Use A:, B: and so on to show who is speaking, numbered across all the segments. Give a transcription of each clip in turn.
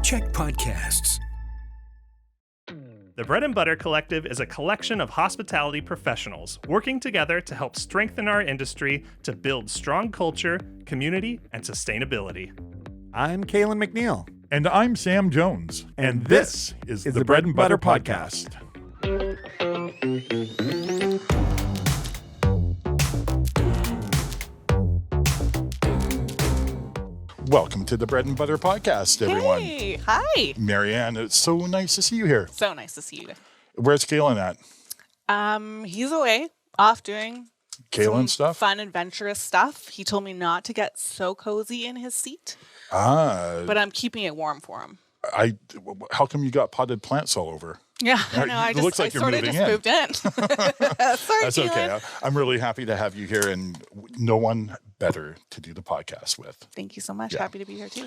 A: Check podcasts.
B: The Bread and Butter Collective is a collection of hospitality professionals working together to help strengthen our industry to build strong culture, community, and sustainability.
C: I'm Kalen McNeil.
D: And I'm Sam Jones. And this is the Bread and Butter Podcast. Welcome to the Bread and Butter Podcast, everyone.
E: Hey, hi.
D: Maryanne, it's so nice to see you here.
E: So nice to see you.
D: Where's Kalen at?
E: He's away, off doing
D: Kalen stuff?
E: fun, adventurous stuff. He told me not to get so cozy in his seat, but I'm keeping it warm for him.
D: How come you got potted plants all over?
E: Yeah, I know. I
D: looks like you're
E: sort of
D: moving
E: just
D: in.
E: moved in. Sorry,
D: That's
E: Keelan.
D: okay. I'm really happy to have you here, and no one better to do the podcast with.
E: Thank you so much.
D: Yeah.
E: Happy to be here too.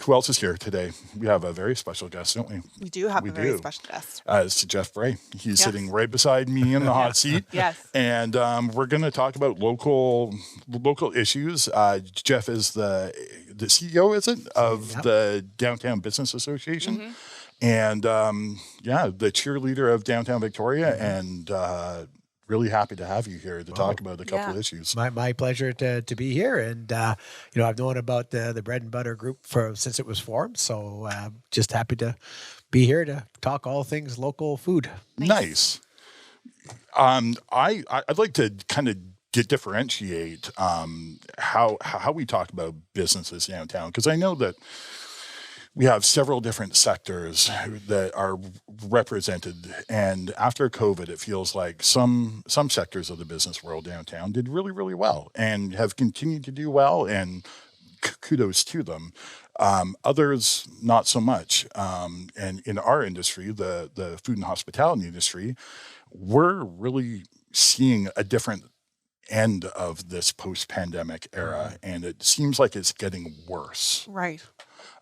D: Who else is here today? We have a very special guest, don't we?
E: We do have
D: We
E: a very
D: do.
E: special guest.
D: It's Jeff Bray. He's
E: Yes.
D: sitting right beside me in the hot seat.
E: Yes.
D: And we're going to talk about local issues. Jeff is the CEO, is it, of the Downtown Business Association.
E: Mm-hmm.
D: And the cheerleader of downtown Victoria. And really happy to have you here to talk about a couple issues.
C: My pleasure to be here. And, I've known about the Bread and Butter group since it was formed. So just happy to be here to talk all things local food.
D: Nice. I'd like to kind of differentiate how we talk about businesses downtown, because I know that we have several different sectors that are represented, and after COVID, it feels like some sectors of the business world downtown did really, really well and have continued to do well, and kudos to them. Others, not so much. And in our industry, the food and hospitality industry, we're really seeing a different end of this post-pandemic era, and it seems like it's getting worse.
E: Right.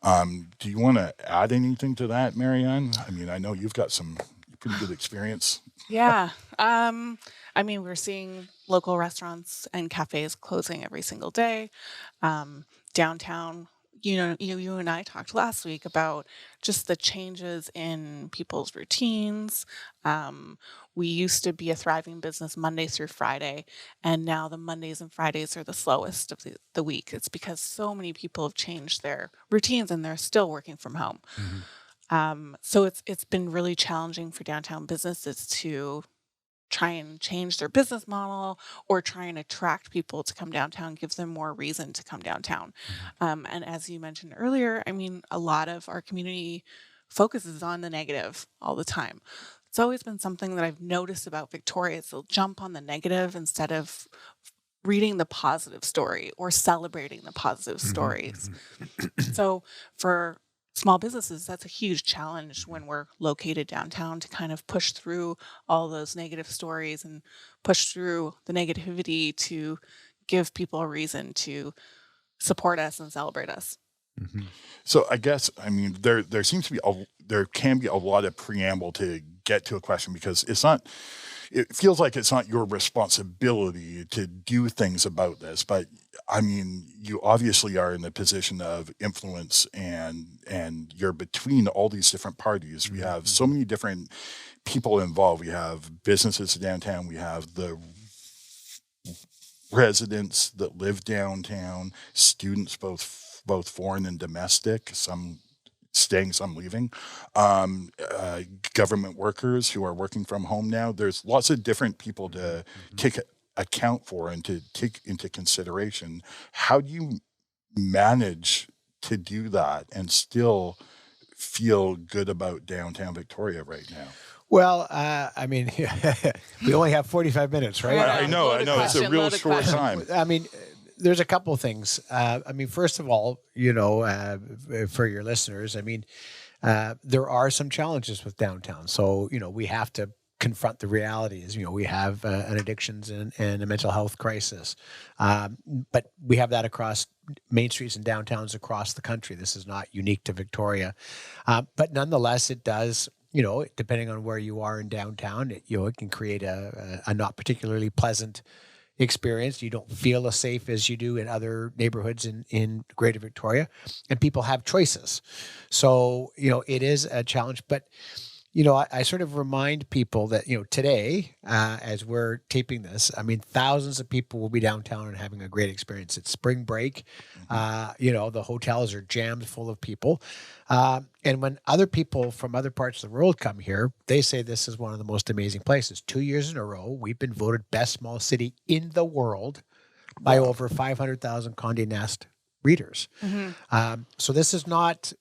D: Do you want to add anything to that, Maryanne? I mean, I know you've got some pretty good experience.
E: Yeah. We're seeing local restaurants and cafes closing every single day. Downtown, you and I talked last week about just the changes in people's routines. We used to be a thriving business Monday through Friday, and now the Mondays and Fridays are the slowest of the week. It's because so many people have changed their routines and they're still working from home. Mm-hmm. So it's been really challenging for downtown businesses to try and change their business model or try and attract people to come downtown, give them more reason to come downtown. Mm-hmm. And as you mentioned earlier, a lot of our community focuses on the negative all the time. It's always been something that I've noticed about Victoria is they'll jump on the negative instead of reading the positive story or celebrating the positive stories. So for small businesses, that's a huge challenge when we're located downtown to kind of push through all those negative stories and push through the negativity to give people a reason to support us and celebrate us.
D: Mm-hmm. So I guess, there seems to be there can be a lot of preamble to get to a question, because it feels like it's not your responsibility to do things about this, but you obviously are in a position of influence, and you're between all these different parties. We have so many different people involved. We have businesses downtown. We have the residents that live downtown, students, both foreign and domestic, some staying, some leaving, government workers who are working from home now. There's lots of different people to take account for and to take into consideration. How do you manage to do that and still feel good about downtown Victoria right now?
C: Well, we only have 45 minutes, right?
D: I know. It's a real short time.
C: There's a couple of things. First of all, for your listeners, there are some challenges with downtown. So, we have to confront the realities. We have an addictions and a mental health crisis. But we have that across main streets and downtowns across the country. This is not unique to Victoria. But nonetheless, it does, depending on where you are in downtown, it can create a not particularly pleasant experience. You don't feel as safe as you do in other neighborhoods in Greater Victoria, and people have choices. So, it is a challenge, but I sort of remind people that, today, as we're taping this, I mean, thousands of people will be downtown and having a great experience. It's spring break. The hotels are jammed full of people. And when other people from other parts of the world come here, they say this is one of the most amazing places. 2 years in a row, we've been voted best small city in the world by over 500,000 Condé Nast readers. So this is not,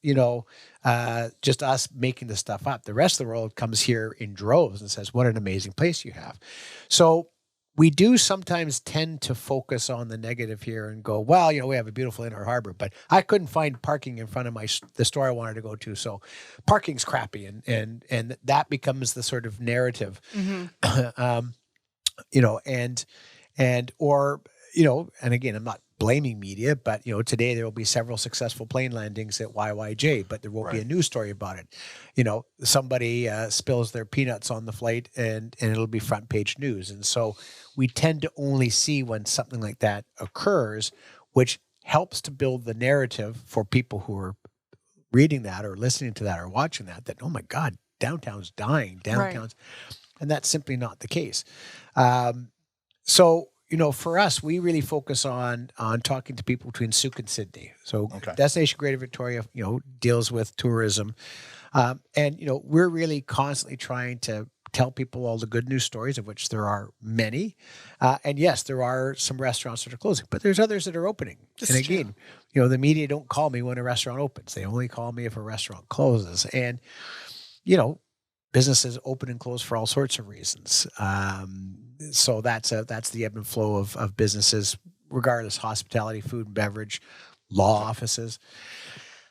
C: just us making this stuff up. The rest of the world comes here in droves and says, what an amazing place you have. So we do sometimes tend to focus on the negative here and go, well, we have a beautiful inner harbor, but I couldn't find parking in front of the store I wanted to go to. So parking's crappy. And that becomes the sort of narrative, and again, I'm not blaming media, but today there will be several successful plane landings at YYJ, but there won't be a news story about it. Somebody spills their peanuts on the flight and it'll be front page news. And so we tend to only see when something like that occurs, which helps to build the narrative for people who are reading that or listening to that or watching that, oh my God, downtown's dying, and that's simply not the case. So, for us, we really focus on talking to people between Souk and Sydney. So Destination Greater Victoria, deals with tourism. And we're really constantly trying to tell people all the good news stories, of which there are many. And yes, there are some restaurants that are closing, but there's others that are opening. And again, the media don't call me when a restaurant opens. They only call me if a restaurant closes. And, businesses open and close for all sorts of reasons. So that's the ebb and flow of businesses, regardless, hospitality, food and beverage, law offices.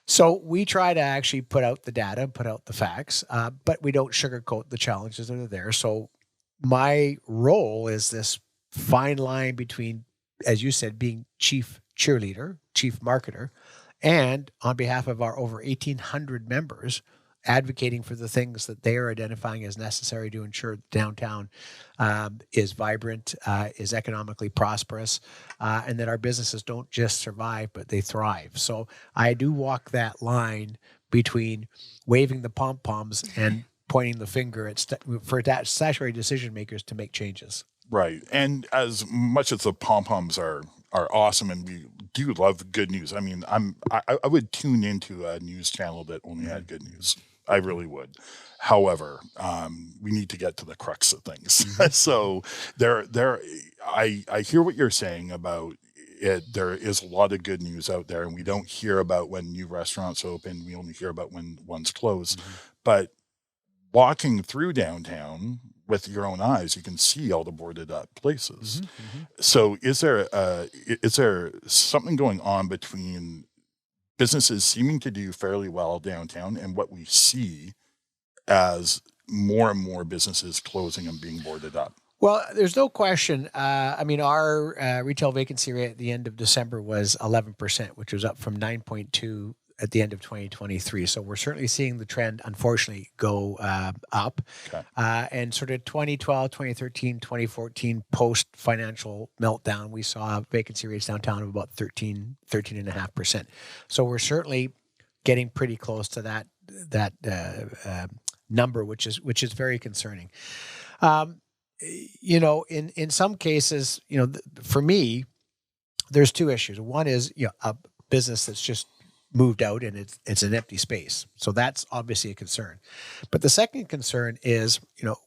C: So we try to actually put out the data, put out the facts, but we don't sugarcoat the challenges that are there. So my role is this fine line between, as you said, being chief cheerleader, chief marketer, and on behalf of our over 1,800 members, advocating for the things that they are identifying as necessary to ensure downtown is vibrant, is economically prosperous, and that our businesses don't just survive, but they thrive. So I do walk that line between waving the pom-poms and pointing the finger for that statutory decision makers to make changes.
D: Right. And as much as the pom-poms are awesome and we do love good news, I mean, I would tune into a news channel that only had good news. I really would. However, we need to get to the crux of things. So I hear what you're saying about it. There is a lot of good news out there, and we don't hear about when new restaurants open. We only hear about when one's closed. But walking through downtown with your own eyes, you can see all the boarded up places. So is there something going on between businesses seeming to do fairly well downtown and what we see as more and more businesses closing and being boarded up?
C: Well, there's no question. Our retail vacancy rate at the end of December was 11%, which was up from 9.2 at the end of 2023. So we're certainly seeing the trend, unfortunately, go up. And sort of 2012, 2013, 2014, post-financial meltdown, we saw vacancy rates downtown of about 13.5%. So we're certainly getting pretty close to that number, which is very concerning. In some cases, for me, there's two issues. One is, a business that's just moved out and it's an empty space. So that's obviously a concern. But the second concern is,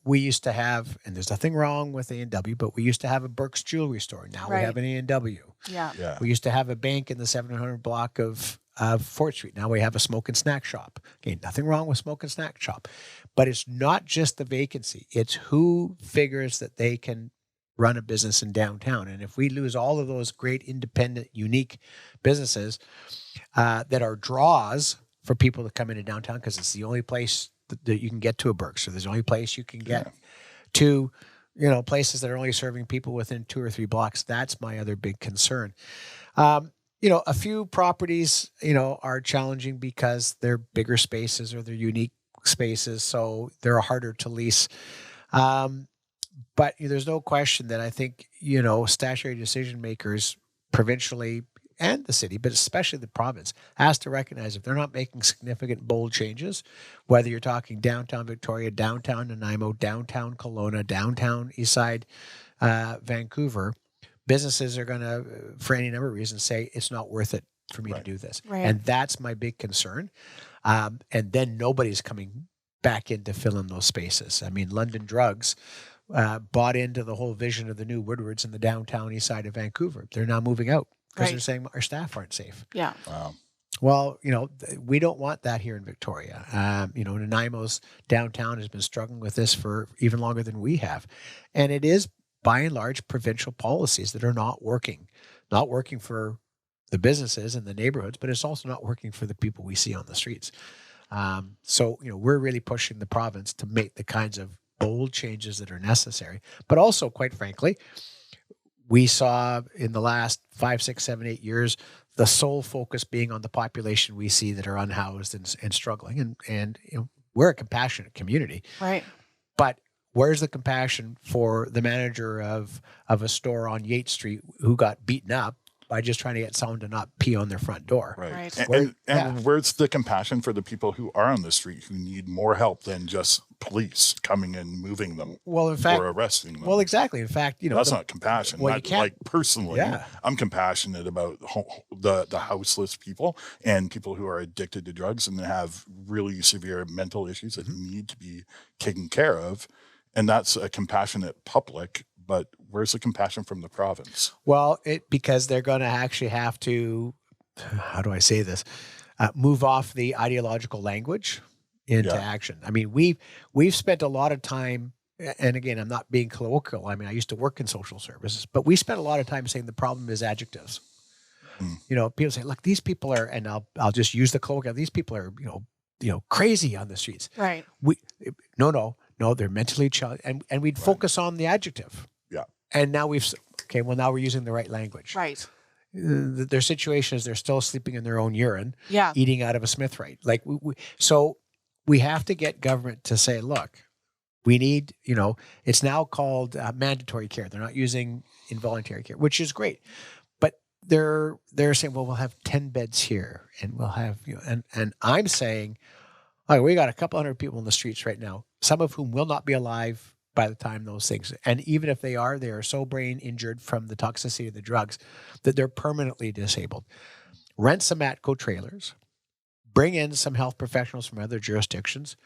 C: we used to have, and there's nothing wrong with A&W, but we used to have a Burke's jewelry store. Now we have an A&W.
E: Yeah.
C: We used to have a bank in the 700 block of Fort Street. Now we have a smoke and snack shop. Okay, nothing wrong with smoke and snack shop. But it's not just the vacancy. It's who figures that they can run a business in downtown. And if we lose all of those great, independent, unique businesses that are draws for people to come into downtown, because it's the only place that you can get to a Burke's, so there's the only place you can get to, places that are only serving people within 2 or 3 blocks. That's my other big concern. A few properties, are challenging because they're bigger spaces or they're unique spaces, so they're harder to lease. But there's no question that I think, statutory decision makers provincially and the city, but especially the province, has to recognize if they're not making significant, bold changes, whether you're talking downtown Victoria, downtown Nanaimo, downtown Kelowna, downtown Eastside, Vancouver, businesses are going to, for any number of reasons, say it's not worth it for me to do this.
E: Right.
C: And that's my big concern. And then nobody's coming back in to fill in those spaces. I mean, London Drugs bought into the whole vision of the new Woodwards in the downtown east side of Vancouver. They're now moving out because they're saying our staff aren't safe.
E: Yeah.
D: Wow.
C: Well, we don't want that here in Victoria. Nanaimo's downtown has been struggling with this for even longer than we have. And it is, by and large, provincial policies that are not working for the businesses and the neighborhoods, but it's also not working for the people we see on the streets. So we're really pushing the province to make the kinds of bold changes that are necessary. But also, quite frankly, we saw in the last 5, 6, 7, 8 years, the sole focus being on the population we see that are unhoused and struggling. And we're a compassionate community.
E: Right.
C: But where's the compassion for the manager of a store on Yates Street who got beaten up by just trying to get someone to not pee on their front door?
D: Right.
E: Right.
D: And where's the compassion for the people who are on the street who need more help than just police coming and moving them
C: Well, in fact,
D: or arresting them?
C: well, exactly. In fact,
D: That's not compassion.
C: well, you can't-
D: Like personally,
C: Yeah.
D: I'm compassionate about the houseless people and people who are addicted to drugs and have really severe mental issues that need to be taken care of. And that's a compassionate public, but where's the compassion from the province?
C: Well, because they're going to actually have to, how do I say this, move off the ideological language into action. I mean, we've spent a lot of time, and again, I'm not being colloquial. I mean, I used to work in social services, but we spent a lot of time saying the problem is adjectives. People say, look, these people are, and I'll just use the colloquial. These people are, crazy on the streets.
E: Right.
C: No, they're mentally challenged, and we'd focus on the adjective.
D: Yeah.
C: And now now we're using the right language.
E: Right.
C: Their situation is they're still sleeping in their own urine,
E: Yeah.
C: eating out of a Smith Right. Like so we have to get government to say, look, we need, it's now called mandatory care. They're not using involuntary care, which is great. But they're saying, well, we'll have 10 beds here and we'll have, and I'm saying, all right, we got a couple hundred people in the streets right now, some of whom will not be alive by the time those things, and even if they are so brain injured from the toxicity of the drugs that they're permanently disabled. Rent some Atco trailers, bring in some health professionals from other jurisdictions,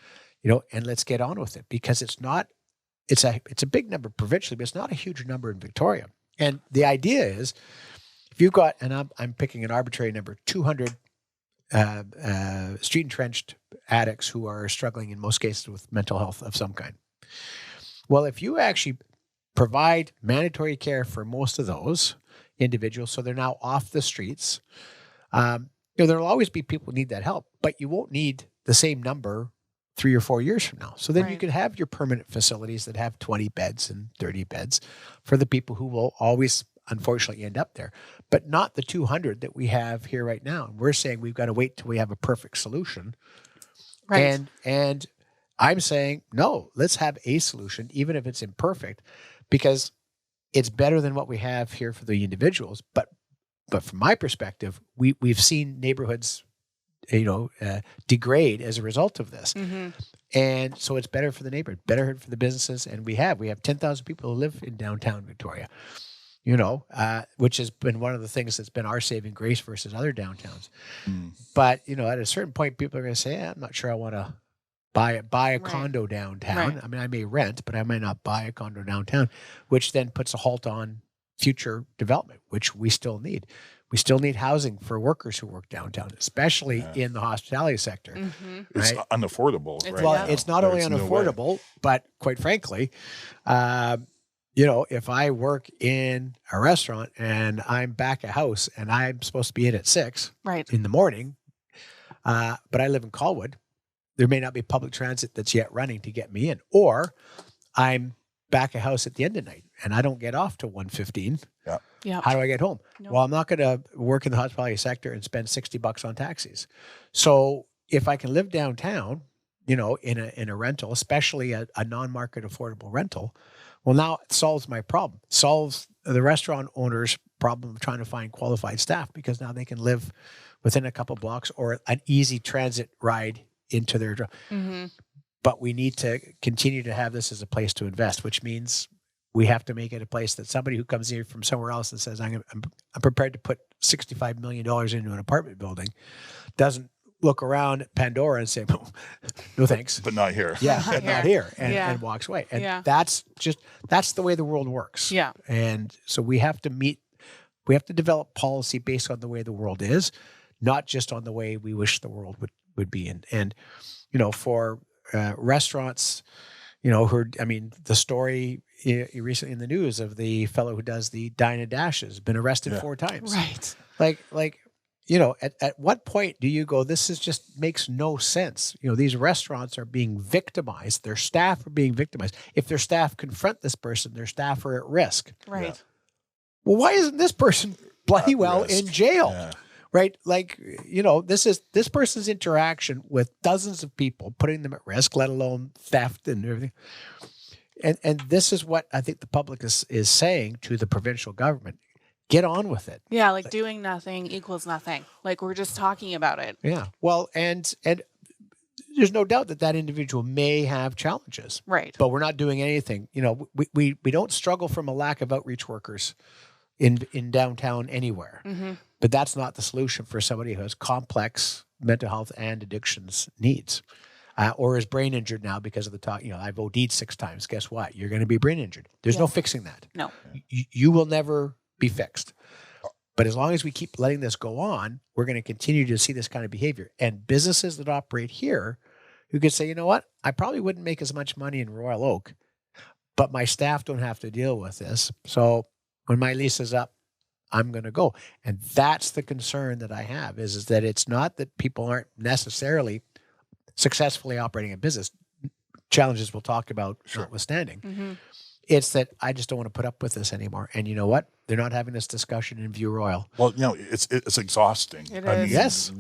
C: and let's get on with it, because it's a big number provincially, but it's not a huge number in Victoria. And the idea is, if you've got, and I'm picking an arbitrary number, 200 street entrenched addicts who are struggling in most cases with mental health of some kind. Well, if you actually provide mandatory care for most of those individuals, so they're now off the streets, there'll always be people who need that help, but you won't need the same number 3 or 4 years from now. So then you can have your permanent facilities that have 20 beds and 30 beds for the people who will always, unfortunately, end up there, but not the 200 that we have here right now. And we're saying we've got to wait till we have a perfect solution.
E: Right.
C: And I'm saying, no, let's have a solution, even if it's imperfect, because it's better than what we have here for the individuals. But from my perspective, we've seen neighborhoods, degrade as a result of this.
E: Mm-hmm.
C: And so it's better for the neighborhood, better for the businesses. And we have 10,000 people who live in downtown Victoria, which has been one of the things that's been our saving grace versus other downtowns. But, at a certain point, people are going to say, I'm not sure I want to buy a condo downtown.
E: Right.
C: I mean, I may rent, but I might not buy a condo downtown, which then puts a halt on future development, which we still need. We still need housing for workers who work downtown, especially in the hospitality sector.
E: Mm-hmm.
D: It's
C: Right?
D: unaffordable.
E: It's-
D: right
C: Well,
D: now.
C: it's not only
D: There's no way.
C: unaffordable, but quite frankly, if I work in a restaurant and I'm back at house and I'm supposed to be in at 6
E: Right.
C: in the morning, but I live in Colwood, there may not be public transit that's yet running to get me in, or I'm back at house at the end of the night and I don't get off till 1:15.
E: Yeah.
C: How do I get home?
E: No.
C: Well, I'm not going to work in the hospitality sector and spend $60 on taxis. So if I can live downtown, in a rental, especially a non-market affordable rental, Well, now it solves my problem. Solves the restaurant owner's problem of trying to find qualified staff, because now they can live within a couple blocks or an easy transit ride into their job. But we need to continue to have this as a place to invest, which means we have to make it a place that somebody who comes here from somewhere else and says, I'm prepared to put $65 million into an apartment building, doesn't look around at Pandora and say, no thanks.
D: But not here.
C: Yeah, but not here.
E: Yeah.
C: And walks away. And
E: Yeah.
C: that's the way the world works.
E: Yeah.
C: And so we have to develop policy based on the way the world is, not just on the way we wish the world would be. And for restaurants, the story recently in the news of the fellow who does the dine and dashes, been arrested 4 times.
E: Right.
C: At what point do you go, this is just makes no sense? These restaurants are being victimized. Their staff are being victimized. If their staff confront this person, their staff are at risk.
E: Right.
D: Yeah.
C: Well, why isn't this person bloody well
D: risk.
C: in jail?
D: Yeah.
C: Right? This person's interaction with dozens of people, putting them at risk, let alone theft and everything. And this is what I think the public is saying to the provincial government. Get on with it.
E: Yeah, like doing nothing equals nothing. Like we're just talking about it.
C: Yeah. Well, and there's no doubt that individual may have challenges.
E: Right.
C: But we're not doing anything. We don't struggle from a lack of outreach workers in downtown anywhere. But that's not the solution for somebody who has complex mental health and addictions needs. Or is brain injured now because of the talk. I've OD'd 6 times. Guess what? You're going to be brain injured. There's no fixing that.
E: No.
C: You will never be fixed. But as long as we keep letting this go on, we're going to continue to see this kind of behavior. And businesses that operate here who could say, you know what? I probably wouldn't make as much money in Royal Oak, but my staff don't have to deal with this. So when my lease is up, I'm going to go. And that's the concern that I have is that it's not that people aren't necessarily successfully operating a business. Challenges we'll talk about notwithstanding. It's that I just don't want to put up with this anymore. And you know what? They're not having this discussion in View Royal.
D: Well, it's exhausting.
E: It
D: I
E: is.
D: mean,
C: Yes.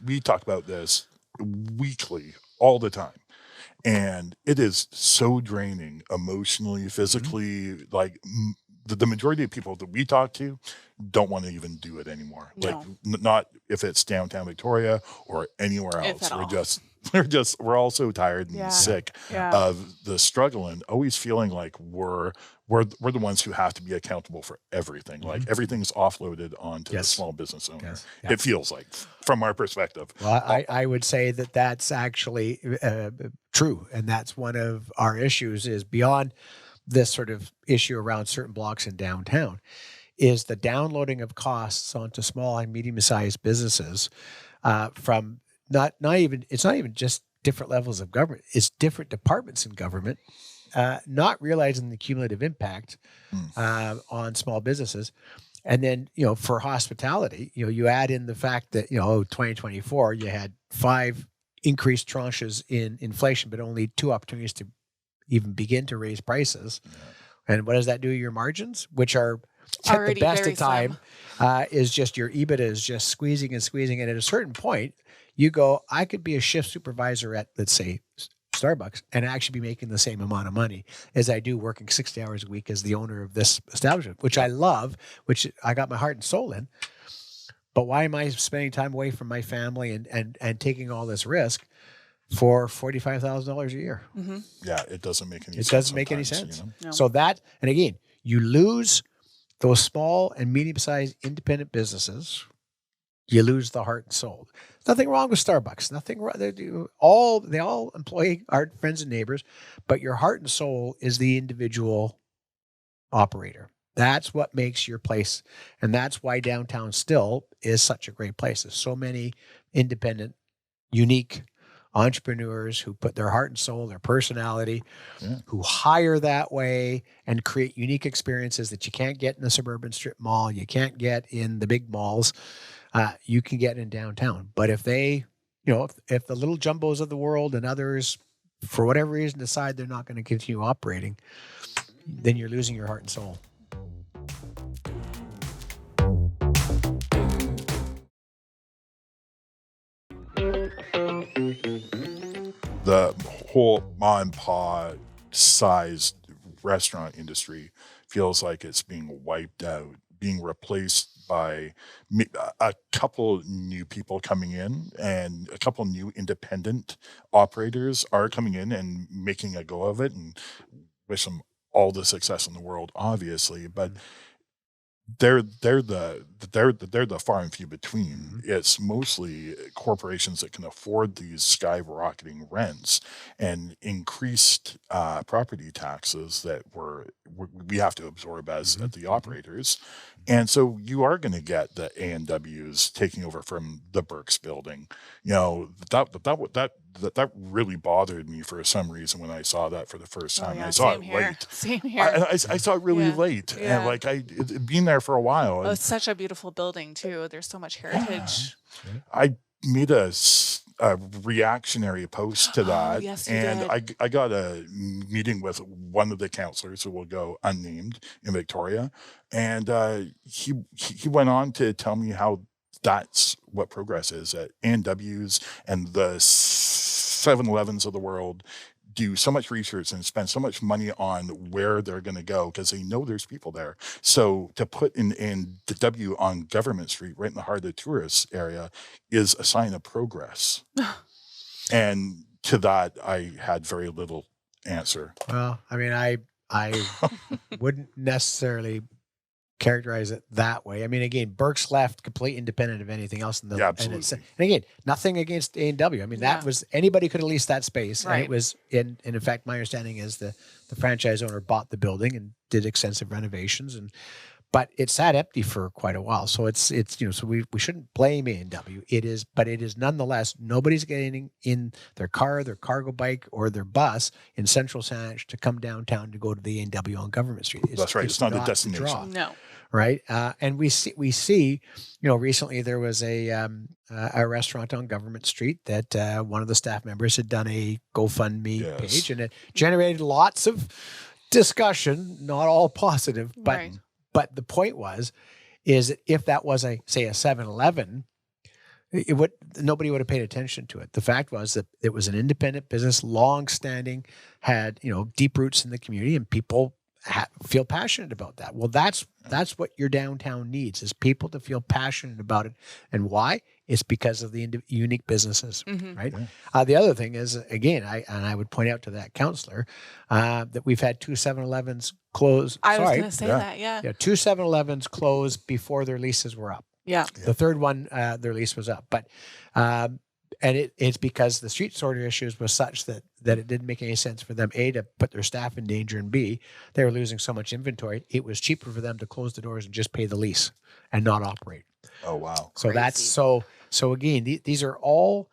D: we talk about this weekly, all the time, and it is so draining emotionally, physically. Like the majority of people that we talk to don't want to even do it anymore.
E: No.
D: Like not if it's downtown Victoria or anywhere
E: If
D: else.
E: at all.
D: We're all so tired and sick of the struggle and always feeling like we're the ones who have to be accountable for everything. Like everything's offloaded onto the small business owner.
C: Yes.
D: It feels like, from our perspective.
C: Well, I would say that that's actually true. And that's one of our issues is beyond this sort of issue around certain blocks in downtown is the downloading of costs onto small and medium-sized businesses from not even just different levels of government. It's different departments in government, not realizing the cumulative impact on small businesses. And then, for hospitality, you add in the fact that, 2024, you had 5 increased tranches in inflation, but only 2 opportunities to even begin to raise prices. Yeah. And what does that do to your margins, which are at
E: Already
C: the best
E: very
C: of time, is just your EBITDA is just squeezing and squeezing. And at a certain point, you go, I could be a shift supervisor at, let's say, Starbucks and actually be making the same amount of money as I do working 60 hours a week as the owner of this establishment, which I love, which I got my heart and soul in. But why am I spending time away from my family and taking all this risk for $45,000 a year?
D: Yeah, it doesn't make any sense.
C: It doesn't make any sense.
E: No.
C: So that, and again, you lose those small and medium-sized independent businesses, you lose the heart and soul. Nothing wrong with Starbucks. Nothing wrong. They all employ our friends and neighbors, but your heart and soul is the individual operator. That's what makes your place. And that's why downtown still is such a great place. There's so many independent, unique entrepreneurs who put their heart and soul, their personality, who hire that way and create unique experiences that you can't get in the suburban strip mall. You can't get in the big malls. You can get in downtown. But if they, if the little jumbos of the world and others, for whatever reason, decide they're not going to continue operating, then you're losing your heart and soul.
D: The whole mom and pop sized restaurant industry feels like it's being wiped out, being replaced by a couple new people coming in, and a couple new independent operators are coming in and making a go of it, and wish them all the success in the world, obviously, but they're the far and few between. It's mostly corporations that can afford these skyrocketing rents and increased property taxes that we have to absorb as the operators. And so you are going to get the A&Ws taking over from the Burke's building. You know, that really bothered me for some reason when I saw that for the first time. I saw it late.
E: Same here.
D: I saw it really late, and like being there for a while.
E: Oh, it's such a beautiful building too. There's so much heritage.
D: I made a reactionary post to that,
E: yes, you
D: and
E: did.
D: I got a meeting with one of the councillors who will go unnamed in Victoria, and he went on to tell me how that's what progress is at A&Ws and the 7-Elevens of the world do so much research and spend so much money on where they're going to go because they know there's people there. So to put in the W on Government Street, right in the heart of the tourist area, is a sign of progress. And to that, I had very little answer.
C: Well, I mean, I wouldn't necessarily characterize it that way. I mean, again, Burke's left complete independent of anything else in the
D: absolutely.
C: And again, nothing against A&W. I mean, that was anybody could have leased that space.
E: Right.
C: And it was and in fact, my understanding is the franchise owner bought the building and did extensive renovations, but it sat empty for quite a while. So it's so we shouldn't blame A&W. It is nonetheless, nobody's getting in their car, their cargo bike, or their bus in Central Saanich to come downtown to go to the A&W on Government Street.
D: That's right. It's not a destination.
E: No.
C: Right. And we see, recently there was a restaurant on Government Street that one of the staff members had done a GoFundMe page, and it generated lots of discussion, not all positive, but the point is that if that was a 7-Eleven, nobody would have paid attention to it. The fact was that it was an independent business, long-standing, had deep roots in the community, and people feel passionate about that. Well, that's what your downtown needs, is people to feel passionate about it. And why? It's because of the unique businesses, right? Yeah. The other thing is, again, I would point out to that counselor that we've had 2 7-Elevens close.
E: I was going to say that, yeah.
C: 2 7-Elevens close before their leases were up.
E: Yeah.
C: The third one, their lease was up. But and it's because the street sorter issues was such that it didn't make any sense for them, A, to put their staff in danger, and B, they were losing so much inventory. It was cheaper for them to close the doors and just pay the lease and not operate.
D: Oh, wow.
C: So that's so again, these are all,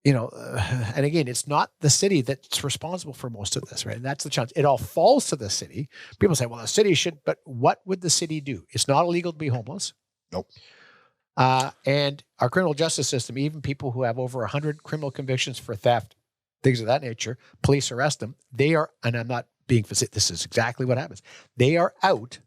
C: and again, it's not the city that's responsible for most of this, right? And that's the challenge. It all falls to the city. People say, well, the city should, but what would the city do? It's not illegal to be homeless.
D: Nope.
C: And our criminal justice system, even people who have over 100 criminal convictions for theft, things of that nature, police arrest them. They are, and I'm not being facetious, this is exactly what happens. They are out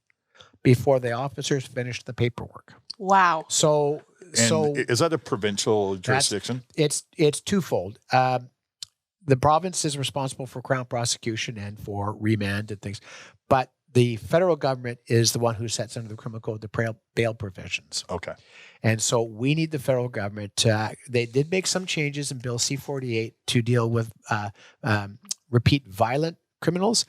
C: before the officers finish the paperwork.
E: Wow.
C: So
D: is that a provincial jurisdiction?
C: It's twofold. The province is responsible for Crown prosecution and for remand and things, but the federal government is the one who sets under the criminal code the bail provisions.
D: Okay.
C: And so we need the federal government to, they did make some changes in Bill C-48 to deal with repeat violent criminals,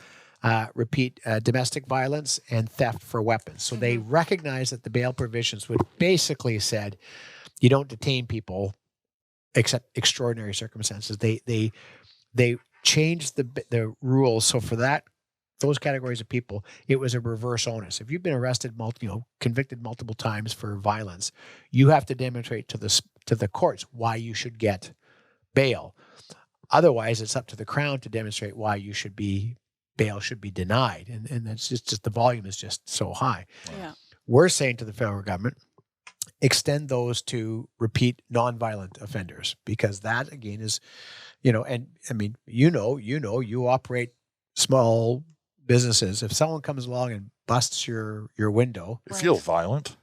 C: repeat domestic violence, and theft for weapons. So they recognize that the bail provisions would basically said, you don't detain people except extraordinary circumstances. They changed the rules. So for those categories of people, it was a reverse onus. If you've been arrested, convicted multiple times for violence, you have to demonstrate to the courts why you should get bail. Otherwise, it's up to the Crown to demonstrate why bail should be denied, and that's just the volume is just so high.
E: Yeah,
C: we're saying to the federal government, extend those to repeat nonviolent offenders, because that again is, and I mean, you operate small businesses. If someone comes along and busts your window,
D: it feels violent.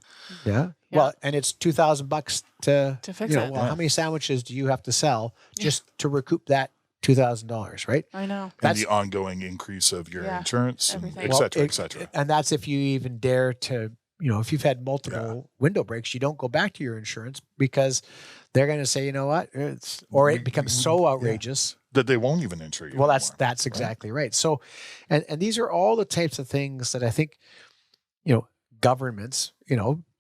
C: Yeah. Well, and it's $2,000 to
E: fix it.
C: Well, how many sandwiches do you have to sell just to recoup that $2,000, right?
E: I know.
D: And
C: That's-
D: the ongoing increase of your
E: Yeah,
D: insurance, and
E: everything.
D: et cetera, et cetera.
C: And that's if you even dare to, if you've had multiple window breaks, you don't go back to your insurance because they're going to say, you know what, or it becomes so outrageous
D: that they won't even insure you.
C: Well,
D: anymore,
C: that's exactly right. So, and these are all the types of things that I think, governments,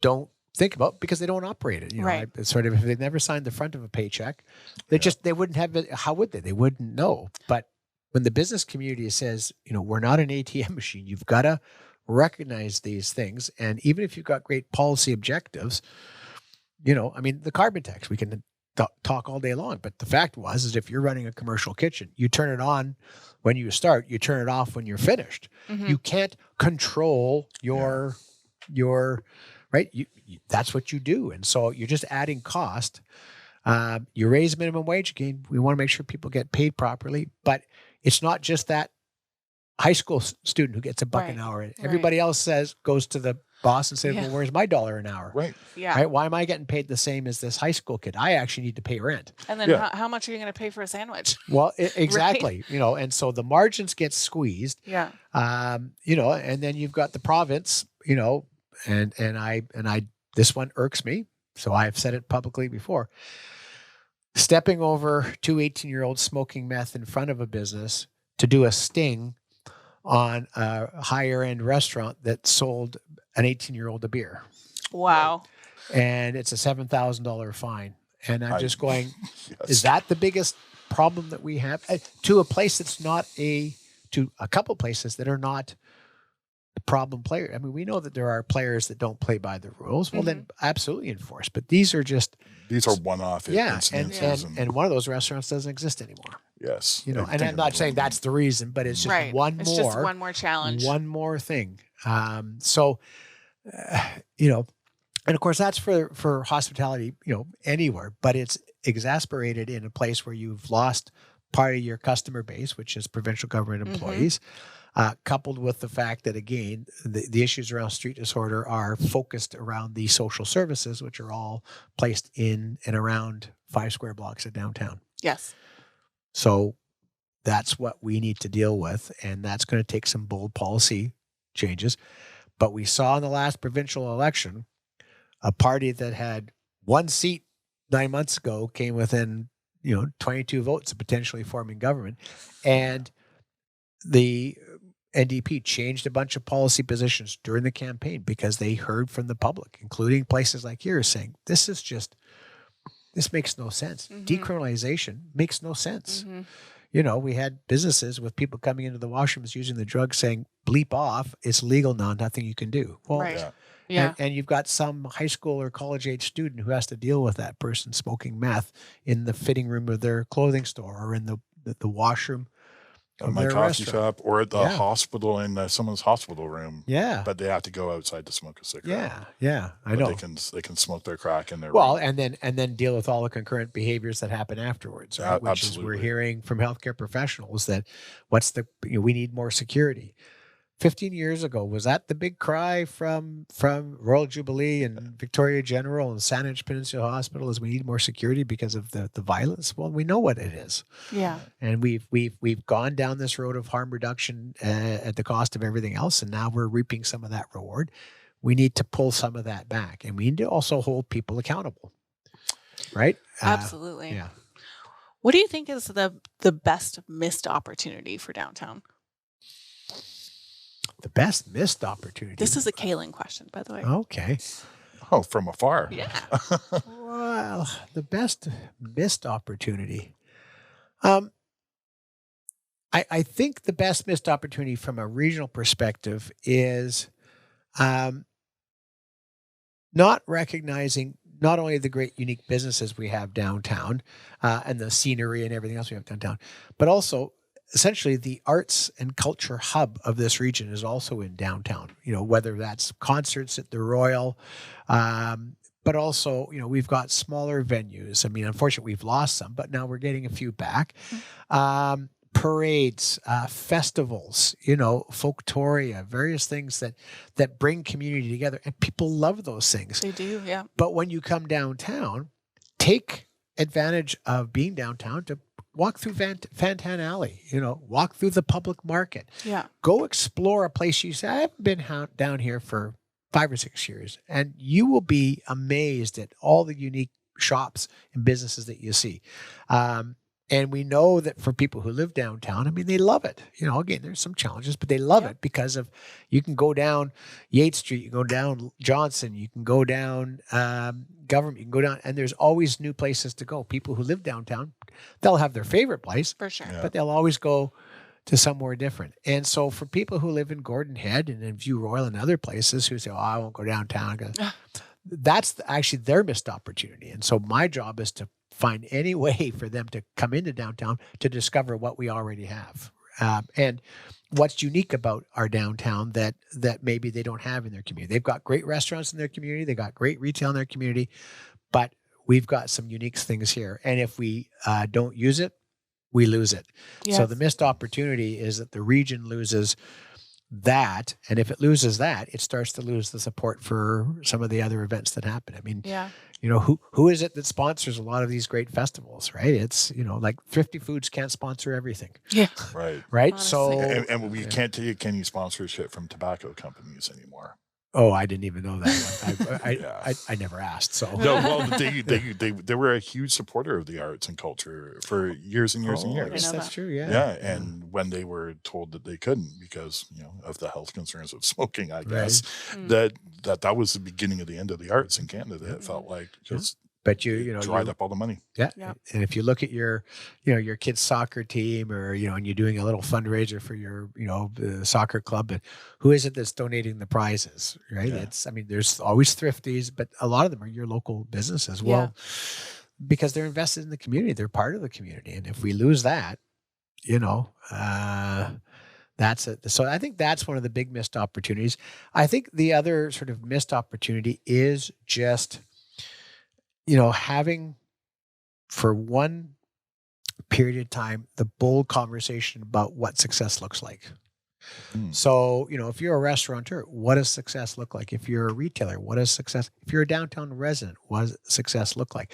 C: don't think about because they don't operate it.
E: Right.
C: It's sort of, if they've never signed the front of a paycheck, they wouldn't have it. How would they? They wouldn't know. But when the business community says, we're not an ATM machine, you've got to recognize these things. And even if you've got great policy objectives, the carbon tax, we can talk all day long. But the fact is if you're running a commercial kitchen, you turn it on when you start, you turn it off when you're finished.
E: Mm-hmm.
C: You can't control your right. That's what you do. And so you're just adding cost. You raise minimum wage again. We want to make sure people get paid properly, but it's not just that high school student who gets $1 an hour. Everybody else goes to the boss and says, well, where's my $1 an hour?
D: Right.
E: Yeah.
C: Right. Why am I getting paid the same as this high school kid? I actually need to pay rent.
E: And then how much are you going to pay for a sandwich?
C: Well, exactly. Right? And so the margins get squeezed.
E: Yeah.
C: And then you've got the province, and I this one irks me. So I've said it publicly before. Stepping over two 18-year-olds smoking meth in front of a business to do a sting on a higher end restaurant that sold an 18-year-old a beer.
E: Wow.
C: And it's a $7,000 fine. And I'm just going,
D: Yes.
C: is that the biggest problem that we have? To a place that's to a couple places that are not problem player. I mean, we know that there are players that don't play by the rules. Well, then absolutely enforce. But these are
D: one-off
C: incidences. And one of those restaurants doesn't exist anymore.
D: Yes.
C: And I'm not saying that's the reason, but it's just
E: It's just one more challenge.
C: One more thing. And of course that's for hospitality, anywhere, but it's exasperated in a place where you've lost part of your customer base, which is provincial government employees, coupled with the fact that, again, the issues around street disorder are focused around the social services, which are all placed in and around 5 square blocks of downtown.
E: Yes.
C: So that's what we need to deal with, and that's going to take some bold policy changes. But we saw in the last provincial election, a party that had one seat 9 months ago came within, 22 votes of potentially forming government. And the NDP changed a bunch of policy positions during the campaign because they heard from the public, including places like yours, saying, this makes no sense.
E: Mm-hmm.
C: Decriminalization makes no sense.
E: Mm-hmm.
C: We had businesses with people coming into the washrooms using the drug saying, bleep off, it's legal now, nothing you can do. Well,
E: Right. Yeah.
C: And you've got some high school or college age student who has to deal with that person smoking meth in the fitting room of their clothing store or in the washroom
D: At
C: of
D: my
C: their
D: coffee
C: restaurant.
D: shop or at the hospital in someone's hospital room.
C: Yeah.
D: But they have to go outside to smoke a cigarette.
C: Yeah. I
D: But
C: know.
D: They can smoke their crack in their
C: Well,
D: room.
C: and then deal with all the concurrent behaviors that happen afterwards, right? Which is we're
D: Absolutely.
C: hearing from healthcare professionals that we need more security. 15 years ago, was that the big cry from Royal Jubilee and Victoria General and Saanich Peninsula Hospital is we need more security because of the violence? Well, we know what it is.
E: Yeah.
C: And we've gone down this road of harm reduction at the cost of everything else, and now we're reaping some of that reward. We need to pull some of that back, and we need to also hold people accountable, right?
E: Absolutely.
C: Yeah.
E: What do you think is the best missed opportunity for downtown?
C: The best missed opportunity.
E: This is a Kaylin question, by the way.
C: Okay.
D: Oh, from afar.
E: Yeah.
C: Well, the best missed opportunity. I think the best missed opportunity from a regional perspective is not recognizing not only the great unique businesses we have downtown and the scenery and everything else we have downtown, but also essentially the arts and culture hub of this region is also in downtown, whether that's concerts at the Royal, but also, we've got smaller venues. I mean, unfortunately, we've lost some, but now we're getting a few back. Parades, festivals, folktoria, various things that bring community together. And people love those things.
E: They do, yeah.
C: But when you come downtown, take advantage of being downtown to walk through Fantan Alley, walk through the public market.
E: Yeah.
C: Go explore a place you say, I haven't been down here for 5 or 6 years. And you will be amazed at all the unique shops and businesses that you see. And we know that for people who live downtown, I mean, they love it. Again, there's some challenges, but they love it because of, you can go down Yates Street, you can go down Johnson, you can go down Government, you can go down, and there's always new places to go. People who live downtown, they'll have their favorite place,
E: For sure.
C: but they'll always go to somewhere different. And so for people who live in Gordon Head and in View Royal and other places who say, oh, I won't go downtown, that's actually their missed opportunity. And so my job is to find any way for them to come into downtown to discover what we already have. And what's unique about our downtown that maybe they don't have in their community. They've got great restaurants in their community. They got great retail in their community, but we've got some unique things here. And if we don't use it, we lose it.
E: Yes.
C: So the missed opportunity is that the region loses that. And if it loses that, it starts to lose the support for some of the other events that happen. I mean, who is it that sponsors a lot of these great festivals, right? It's, like Thrifty Foods can't sponsor everything.
E: Yeah.
C: Right.
E: Honestly.
C: So,
D: and we can't take any sponsorship from tobacco companies anymore.
C: oh, I didn't even know that one. I never asked. So
D: No, well, they were a huge supporter of the arts and culture for years and years and
C: I
D: years.
C: guess that's true. Yeah.
D: Yeah, and when they were told that they couldn't because of the health concerns of smoking, I guess that was the beginning of the end of the arts in Canada. It felt like just
C: But you
D: dried up all the money.
C: Yeah.
E: Yep.
C: And if you look at your kid's soccer team or, and you're doing a little fundraiser for your, soccer club, and who is it that's donating the prizes, right?
D: Yeah.
C: There's always thrifties, but a lot of them are your local businesses. Well, because they're invested in the community, they're part of the community. And if we lose that, that's it. So I think that's one of the big missed opportunities. I think the other sort of missed opportunity is just, having for one period of time, the bold conversation about what success looks like. So, if you're a restaurateur, what does success look like? If you're a retailer, what does success, if you're a downtown resident, what does success look like?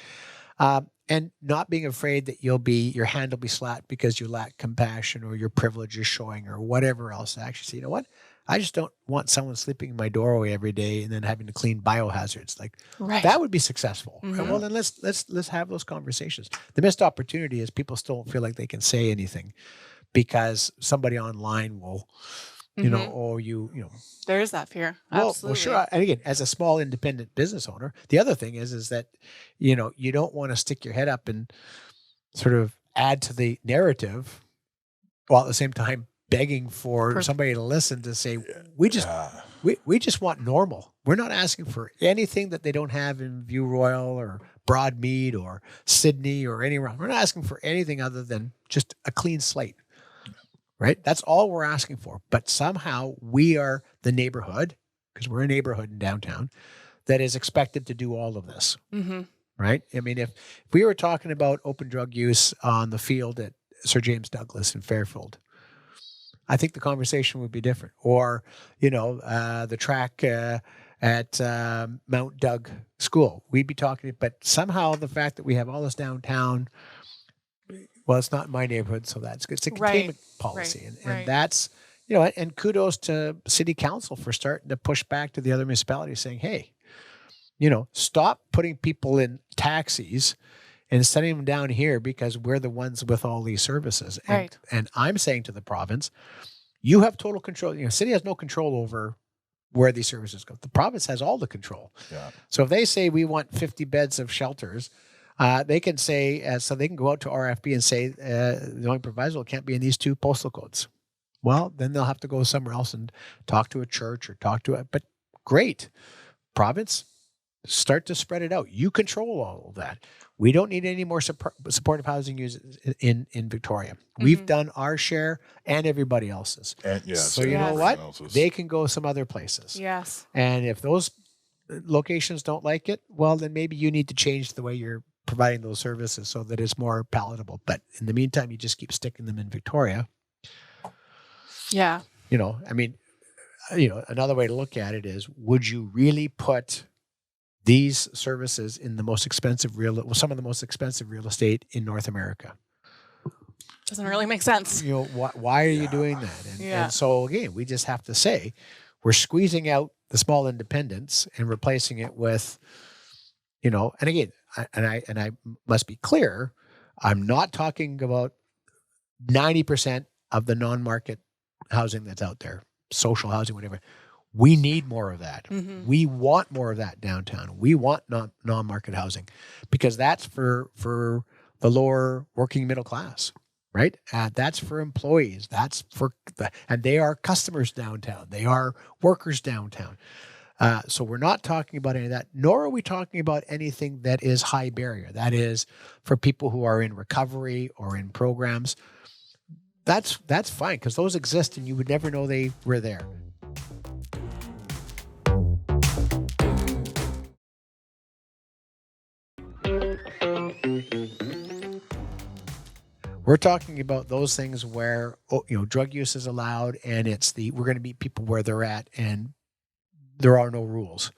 C: And not being afraid that your hand will be slapped because you lack compassion or your privilege is showing or whatever else. Actually say, you know what? I just don't want someone sleeping in my doorway every day and then having to clean biohazards. Like that would be successful.
E: Mm-hmm.
C: Well, then let's have those conversations. The missed opportunity is people still don't feel like they can say anything because somebody online will,
E: there is that fear.
C: Well,
E: Absolutely.
C: sure. And again, as a small independent business owner, the other thing is that, you don't want to stick your head up and sort of add to the narrative while at the same time begging for somebody to listen to say, we just want normal. We're not asking for anything that they don't have in View Royal or Broadmead or Sydney or anywhere. We're not asking for anything other than just a clean slate. Right? That's all we're asking for. But somehow we are the neighborhood, because we're a neighborhood in downtown, that is expected to do all of this.
E: Mm-hmm.
C: Right? I mean, if we were talking about open drug use on the field at Sir James Douglas in Fairfield, I think the conversation would be different. Or, the track at Mount Doug School, we'd be talking, but somehow the fact that we have all this downtown, well, it's not in my neighborhood, so that's good. It's a containment policy. And that's, and kudos to city council for starting to push back to the other municipalities saying, hey, stop putting people in taxis and sending them down here because we're the ones with all these services. And I'm saying to the province, you have total control. City has no control over where these services go. The province has all the control.
D: Yeah.
C: So if they say we want 50 beds of shelters, they can say, so they can go out to RFB and say the only proviso can't be in these 2 postal codes. Well, then they'll have to go somewhere else and talk to a church or but great. Province, start to spread it out. You control all of that. We don't need any more supportive housing uses in Victoria. Mm-hmm. We've done our share and everybody else's. So you know what? They can go some other places.
E: Yes.
C: And if those locations don't like it, well, then maybe you need to change the way you're providing those services so that it's more palatable. But in the meantime, you just keep sticking them in Victoria.
E: Yeah.
C: Another way to look at it is, would you really put these services in the most expensive some of the most expensive real estate in North America?
E: doesn't really make sense.
C: You know, why are you doing that?
E: Yeah.
C: And so again, we just have to say we're squeezing out the small independents and replacing it with, you know, and again, I must be clear, I'm not talking about 90% of the non-market housing that's out there, social housing, whatever. We need more of that.
E: Mhm.
C: We want more of that downtown. We want non-market housing because that's for the lower working middle class, right? That's for employees. That's and they are customers downtown. They are workers downtown. So we're not talking about any of that, nor are we talking about anything that is high barrier. That is for people who are in recovery or in programs. That's fine because those exist and you would never know they were there. We're talking about those things where, you know, drug use is allowed and we're going to meet people where they're at and there are no rules.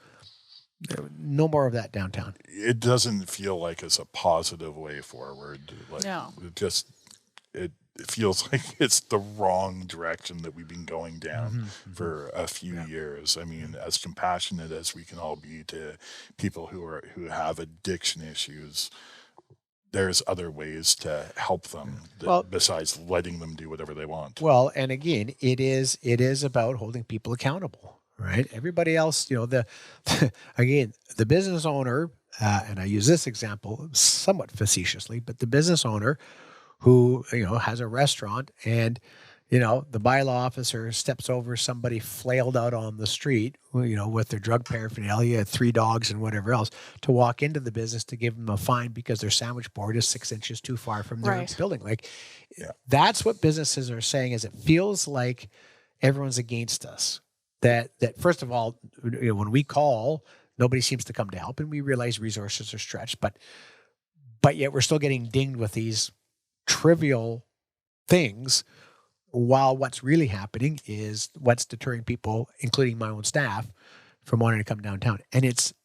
C: No more of that downtown.
D: It doesn't feel like it's a positive way forward. Like,
E: No.
D: It feels like it's the wrong direction that we've been going down for a few years. I mean, as compassionate as we can all be to people who have addiction issues, there's other ways to help them besides letting them do whatever they want.
C: Well, and again, it is about holding people accountable, right? Everybody else, you know, again, the business owner, and I use this example somewhat facetiously, but the business owner who, you know, has a restaurant and, you know, the bylaw officer steps over somebody flailed out on the street, you know, with their drug paraphernalia, 3 dogs and whatever else, to walk into the business to give them a fine because their sandwich board is 6 inches too far from their building. Like, that's what businesses are saying is it feels like everyone's against us. That first of all, you know, when we call, nobody seems to come to help and we realize resources are stretched, but yet we're still getting dinged with these trivial things while what's really happening is what's deterring people, including my own staff, from wanting to come downtown. And it's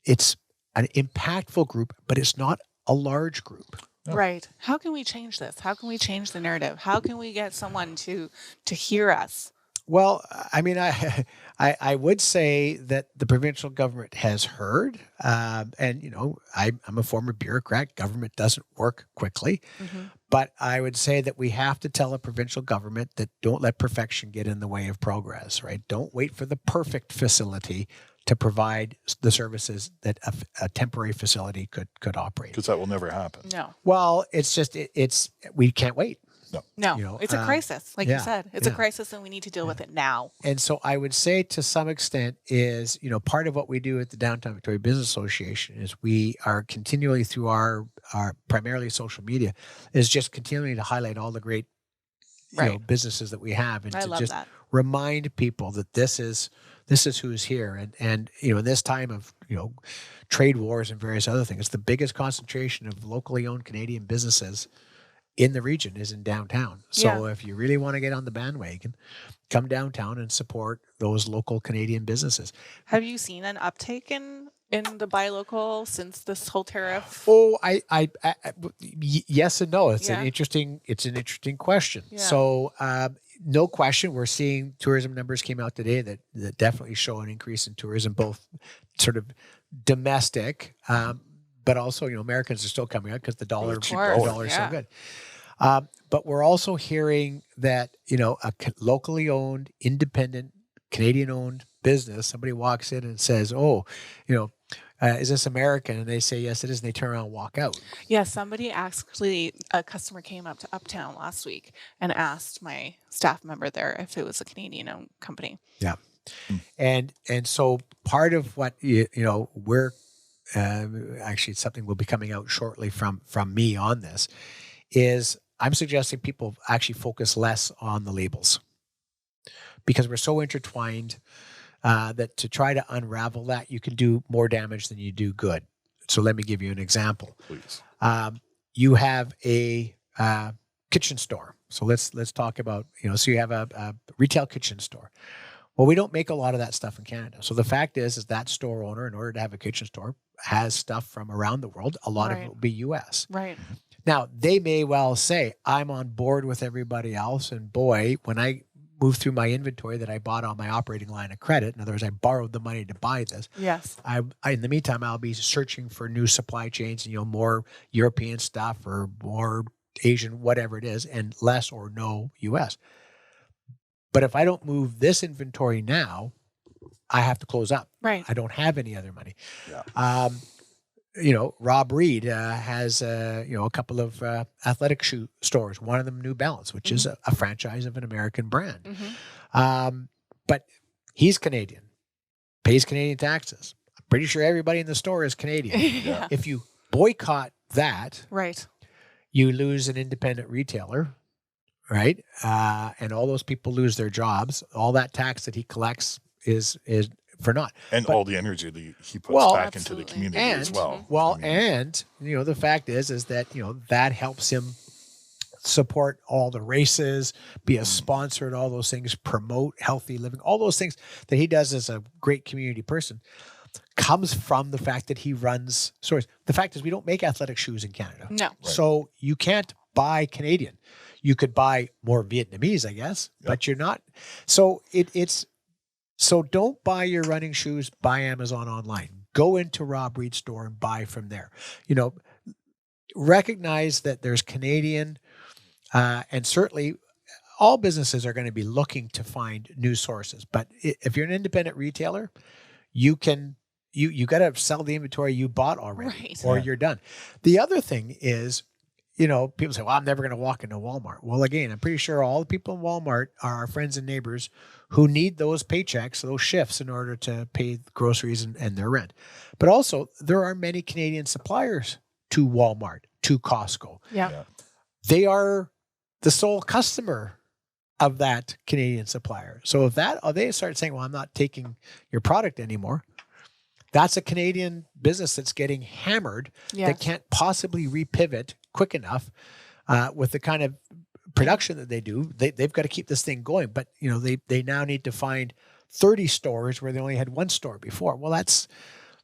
C: an impactful group, but it's not a large group.
D: No.
E: Right. How can we change this? How can we change the narrative? How can we get someone to hear us?
C: Well, I mean, I would say that the provincial government has heard, and you know, I'm a former bureaucrat. Government doesn't work quickly, but I would say that we have to tell a provincial government that don't let perfection get in the way of progress. Right? Don't wait for the perfect facility to provide the services that a temporary facility could operate.
D: Because that will never happen.
E: No.
C: Well, it's just we can't wait.
E: No,
C: You know,
E: it's a crisis. Like you said, it's a
C: yeah.
E: crisis and we need to deal with it now.
C: And so I would say to some extent is, you know, part of what we do at the Downtown Victoria Business Association is we are continually through our primarily social media is just continuing to highlight all the great you know, businesses that we have and
E: I
C: to
E: love
C: just
E: that.
C: remind people that this is who's here. And you know, in this time of, you know, trade wars and various other things, the biggest concentration of locally owned Canadian businesses in the region is in downtown. So if you really want to get on the bandwagon, come downtown and support those local Canadian businesses.
E: Have you seen an uptake in the buy local since this whole tariff?
C: Oh, yes and no. It's
E: Yeah.
C: an interesting question.
E: Yeah.
C: So no question, we're seeing tourism numbers came out today that definitely show an increase in tourism, both sort of domestic, but also, you know, Americans are still coming out because the dollar is so good. But we're also hearing that, you know, a locally owned, independent, Canadian-owned business, somebody walks in and says, oh, you know, is this American? And they say, yes, it is. And they turn around and walk out.
E: Yeah, somebody actually, a customer came up to Uptown last week and asked my staff member there if it was a Canadian-owned company.
C: Yeah. And so part of what, you know, we're, actually it's something will be coming out shortly from me on this is I'm suggesting people actually focus less on the labels because we're so intertwined that to try to unravel that you can do more damage than you do good. So let me give you an example.
D: Please.
C: You have a kitchen store. So let's talk about, you know, so you have a retail kitchen store. Well, we don't make a lot of that stuff in Canada. So the fact is that store owner, in order to have a kitchen store, has stuff from around the world. A lot of it will be U.S.
E: Right.
C: Now, they may well say, I'm on board with everybody else. And boy, when I move through my inventory that I bought on my operating line of credit, in other words, I borrowed the money to buy this.
E: Yes.
C: I in the meantime, I'll be searching for new supply chains, more European stuff or more Asian, whatever it is, and less or no US. But if I don't move this inventory now, I have to close up.
E: Right.
C: I don't have any other money.
D: Yeah.
C: Rob Reed has a couple of athletic shoe stores. One of them, New Balance, which is a franchise of an American brand. But he's Canadian, pays Canadian taxes. I'm pretty sure everybody in the store is Canadian.
E: Yeah.
C: If you boycott that,
E: Right.
C: you lose an independent retailer, right? And all those people lose their jobs. All that tax that he collects is for naught.
D: And all the energy that he puts back into the community as well.
C: Well, and the fact is that that helps him support all the races, be a sponsor at all those things, promote healthy living, all those things that he does as a great community person comes from the fact that he runs stores. The fact is we don't make athletic shoes in Canada.
E: No.
C: So you can't buy Canadian. You could buy more Vietnamese, I guess, but you're not. So so don't buy your running shoes by Amazon online. Go into Rob Reed's store and buy from there. Recognize that there's Canadian, and certainly all businesses are going to be looking to find new sources. But if you're an independent retailer, you got to sell the inventory you bought already, or you're done. The other thing is, people say, well, I'm never going to walk into Walmart. Well, again, I'm pretty sure all the people in Walmart are our friends and neighbors who need those paychecks, those shifts in order to pay groceries and their rent. But also, there are many Canadian suppliers to Walmart, to Costco.
E: Yeah.
C: They are the sole customer of that Canadian supplier. So if they start saying, well, I'm not taking your product anymore, that's a Canadian business that's getting hammered that can't possibly repivot quick enough with the kind of production that they do. They've got to keep this thing going. But, they now need to find 30 stores where they only had one store before. Well,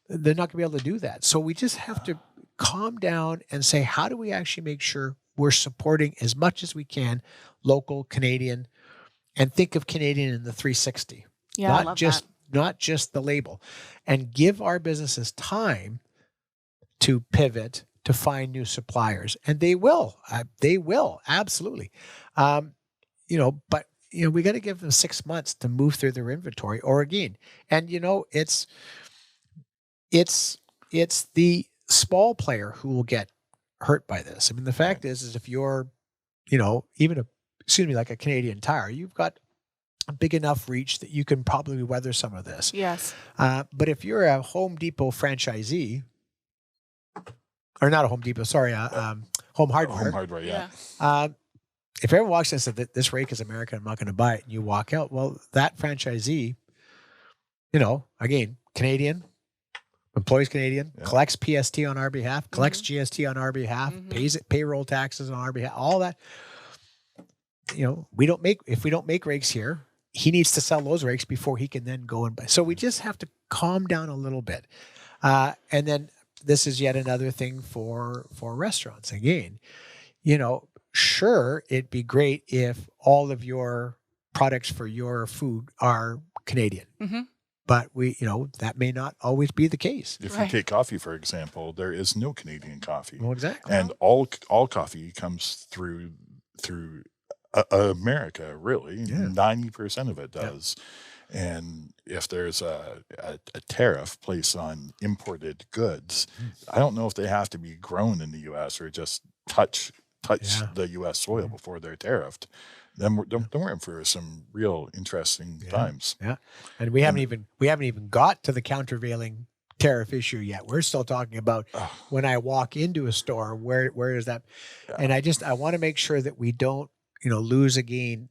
C: they're not going to be able to do that. So we just have to calm down and say, how do we actually make sure we're supporting as much as we can local Canadian, and think of Canadian in the 360.
E: Yeah, I love that.
C: Not just the label, and give our businesses time to pivot, to find new suppliers. And they will absolutely. But we got to give them 6 months to move through their inventory or again. And, it's the small player who will get hurt by this. I mean, the fact is if you're, even like a Canadian Tire, you've got a big enough reach that you can probably weather some of this.
E: Yes.
C: But if you're a Home Depot franchisee, or not a Home Depot, sorry, Home Hardware.
D: Home Hardware, yeah.
C: If everyone walks in and says that this rake is American, I'm not going to buy it, and you walk out, well, that franchisee, again, Canadian, employs Canadian, collects PST on our behalf, collects GST on our behalf, pays payroll taxes on our behalf, all that. If we don't make rakes here, he needs to sell those rakes before he can then go and buy. So we just have to calm down a little bit. And then this is yet another thing for restaurants. Again, sure, it'd be great if all of your products for your food are Canadian. But that may not always be the case.
D: If you take coffee, for example, there is no Canadian coffee.
C: Well, exactly.
D: And all coffee comes through America, really. 90% of it does. And if there's a tariff placed on imported goods, I don't know if they have to be grown in the U.S. or just touch the U.S. soil before they're tariffed. Then we're in for some real interesting times. Yeah,
C: and we haven't even got to the countervailing tariff issue yet. We're still talking about when I walk into a store, where is that? Yeah. And I want to make sure that we don't lose again.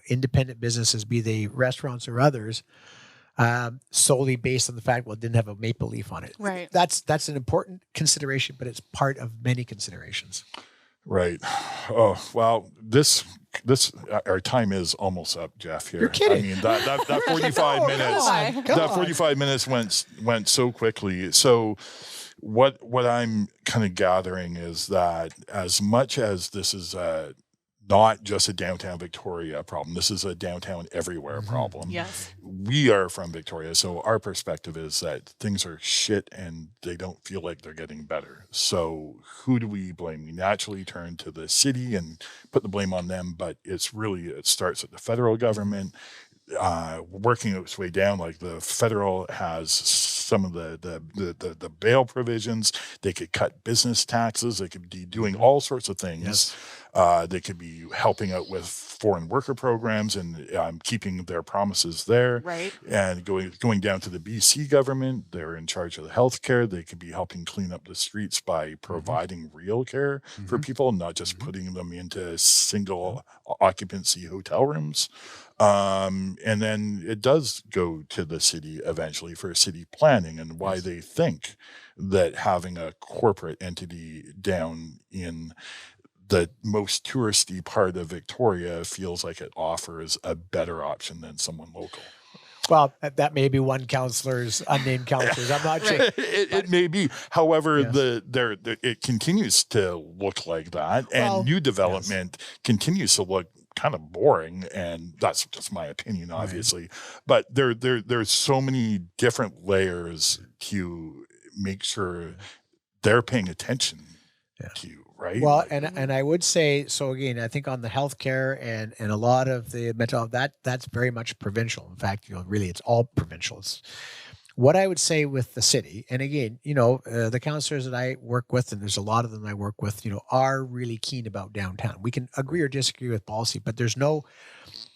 C: Independent businesses, be they restaurants or others, solely based on the fact, it didn't have a maple leaf on it.
E: Right.
C: That's an important consideration, but it's part of many considerations.
D: Right. Oh, well, our time is almost up, Jeff, here.
C: You're kidding.
D: I mean, that 45 minutes, that 45 minutes went so quickly. So what I'm kind of gathering is that as much as this is not just a downtown Victoria problem, this is a downtown everywhere problem.
E: Yes.
D: We are from Victoria, so our perspective is that things are shit and they don't feel like they're getting better. So who do we blame? We naturally turn to the city and put the blame on them, but it starts at the federal government, working its way down. Like the federal has some of the bail provisions. They could cut business taxes. They could be doing all sorts of things.
C: Yes.
D: They could be helping out with foreign worker programs and keeping their promises there.
E: Right.
D: And going down to the BC government, they're in charge of the healthcare. They could be helping clean up the streets by providing real care for people, not just putting them into single occupancy hotel rooms. And then it does go to the city eventually for city planning and why they think that having a corporate entity down in the most touristy part of Victoria feels like it offers a better option than someone local.
C: Well, that may be one councillor's unnamed councillors. I'm not sure.
D: It may be. However, it continues to look like that, and new development continues to look kind of boring, and that's just my opinion, obviously. But there's so many different layers to make sure they're paying attention to you. Right.
C: Well, and I would say, so again, I think on the healthcare and a lot of the mental health, that's very much provincial. In fact, really, it's all provincial. It's what I would say with the city. And again, the councillors that I work with, and there's a lot of them I work with, are really keen about downtown. We can agree or disagree with policy, but there's no,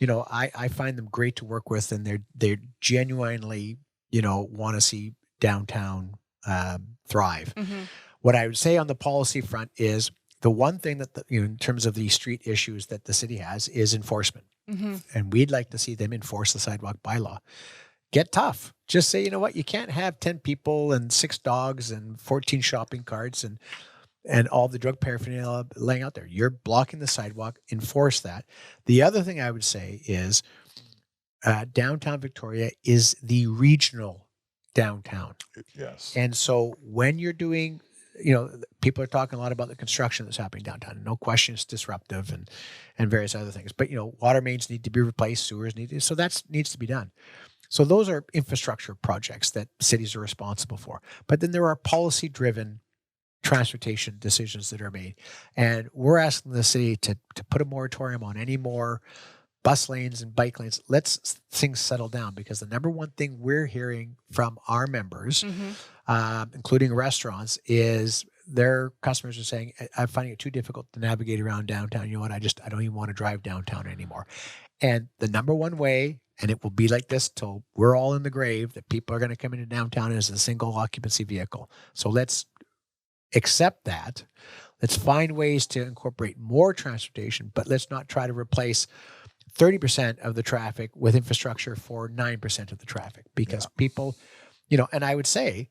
C: I find them great to work with, and they're genuinely, want to see downtown thrive.
E: Mm-hmm.
C: What I would say on the policy front is the one thing that, in terms of the street issues that the city has is enforcement.
E: Mm-hmm.
C: And we'd like to see them enforce the sidewalk bylaw. Get tough. Just say, you know what, you can't have 10 people and 6 dogs and 14 shopping carts and all the drug paraphernalia laying out there. You're blocking the sidewalk. Enforce that. The other thing I would say is downtown Victoria is the regional downtown.
D: Yes.
C: And so when you're doing, people are talking a lot about the construction that's happening downtown. No question it's disruptive and various other things. But, water mains need to be replaced, sewers so that needs to be done. So those are infrastructure projects that cities are responsible for. But then there are policy-driven transportation decisions that are made. And we're asking the city to put a moratorium on any more bus lanes and bike lanes. Let's things settle down, because the number one thing we're hearing from our members, including restaurants, is their customers are saying, I'm finding it too difficult to navigate around downtown. You know what? I don't even want to drive downtown anymore. And the number one way, and it will be like this till we're all in the grave, that people are going to come into downtown as a single occupancy vehicle. So let's accept that. Let's find ways to incorporate more transportation, but let's not try to replace 30% of the traffic with infrastructure for 9% of the traffic, because people, and I would say,